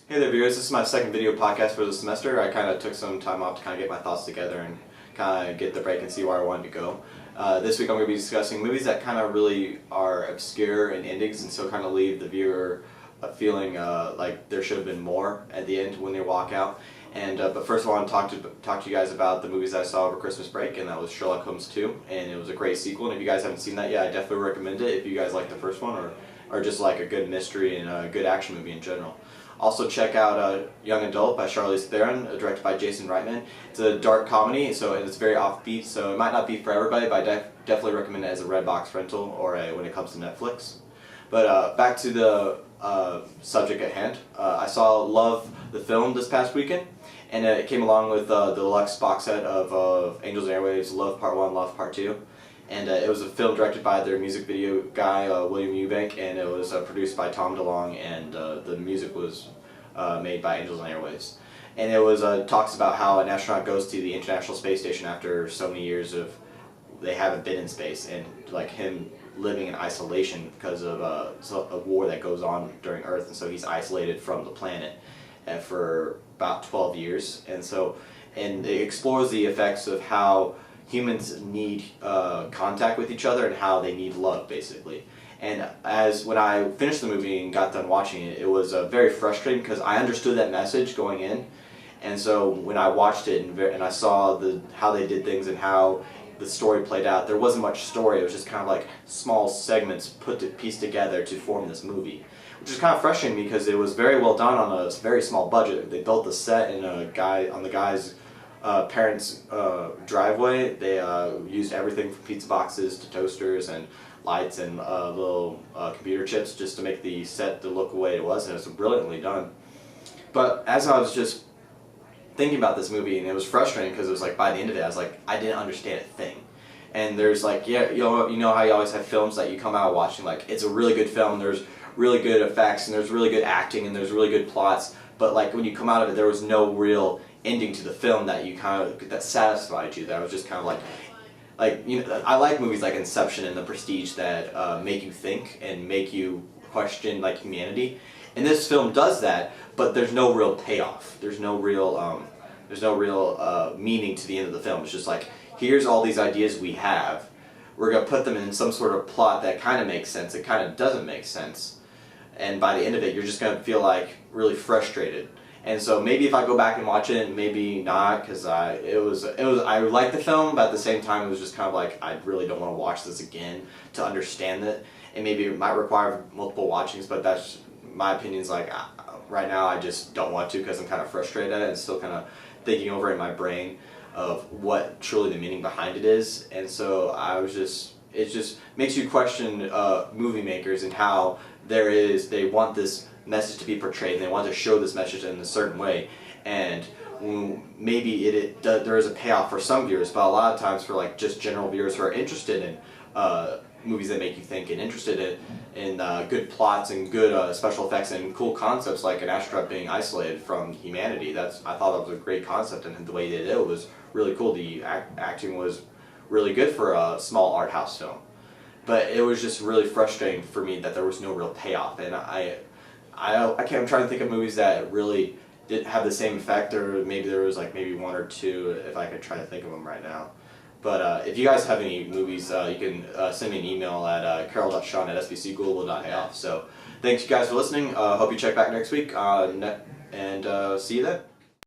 Hey there viewers, this is my second video podcast for the semester. I kind of took some time off to kind of get my thoughts together and kind of get the break and see where I wanted to go. This week I'm going to be discussing movies that kind of really are obscure in endings and so kind of leave the viewer feeling like there should have been more at the end when they walk out. And but first I want to talk to you guys about the movies I saw over Christmas break, and that was Sherlock Holmes 2, and it was a great sequel. And if you guys haven't seen that yet, I definitely recommend it if you guys like the first one or just like a good mystery and a good action movie in general. Also check out Young Adult by Charlize Theron, directed by Jason Reitman. It's a dark comedy, and it's very offbeat, so it might not be for everybody, but I definitely recommend it as a Redbox rental or when it comes to Netflix. But back to the subject at hand. I saw Love the film this past weekend, and it came along with the deluxe box set of Angels and Airwaves, Love Part 1, Love Part 2. And it was a film directed by their music video guy, William Eubank, and it was produced by Tom DeLonge, and the music was made by Angels and Airwaves. And it was talks about how an astronaut goes to the International Space Station after so many years of they haven't been in space, and like him living in isolation because of a war that goes on during Earth, and so he's isolated from the planet for about 12 years. And it explores the effects of how humans need contact with each other and how they need love, basically. And when I finished the movie and got done watching it, it was very frustrating because I understood that message going in, and so when I watched it and I saw how they did things and how the story played out, there wasn't much story. It was just kind of like small segments pieced together to form this movie, which is kind of frustrating because it was very well done on a very small budget. They built the set on the guy's parents' driveway. They used everything from pizza boxes to toasters and lights and little computer chips just to make the set to look the way it was, and it was brilliantly done. But as I was just thinking about this movie, and it was frustrating because it was like by the end of it I was like, I didn't understand a thing. And there's like, yeah, you know how you always have films that you come out watching like it's a really good film, there's really good effects and there's really good acting and there's really good plots, but like when you come out of it there was no real ending to the film that satisfied you. That was just kind of like I like movies like Inception and The Prestige that make you think and make you question like humanity. And this film does that, but there's no real payoff. There's no real meaning to the end of the film. It's just like, here's all these ideas we have. We're gonna put them in some sort of plot that kind of makes sense. It kind of doesn't make sense, and by the end of it, you're just gonna feel like really frustrated. And so maybe if I go back and watch it, maybe not, because I liked the film, but at the same time it was just kind of like I really don't want to watch this again to understand it, and maybe it might require multiple watchings. But that's my opinion's like right now I just don't want to because I'm kind of frustrated at it and still kind of thinking over in my brain of what truly the meaning behind it is. And so it just makes you question movie makers and how they want this message to be portrayed and they want to show this message in a certain way, and maybe there is a payoff for some viewers, but a lot of times for like just general viewers who are interested in movies that make you think and interested in good plots and good special effects and cool concepts like an astronaut being isolated from humanity. I thought that was a great concept, and the way they did it was really cool. The acting was really good for a small art house film, but it was just really frustrating for me that there was no real payoff. And I'm trying to think of movies that really didn't have the same effect, or maybe there was like maybe one or two if I could try to think of them right now. But if you guys have any movies, you can send me an email at carroll.sean@sbcglobal.health. So thanks you guys for listening. Hope you check back next week, and see you then.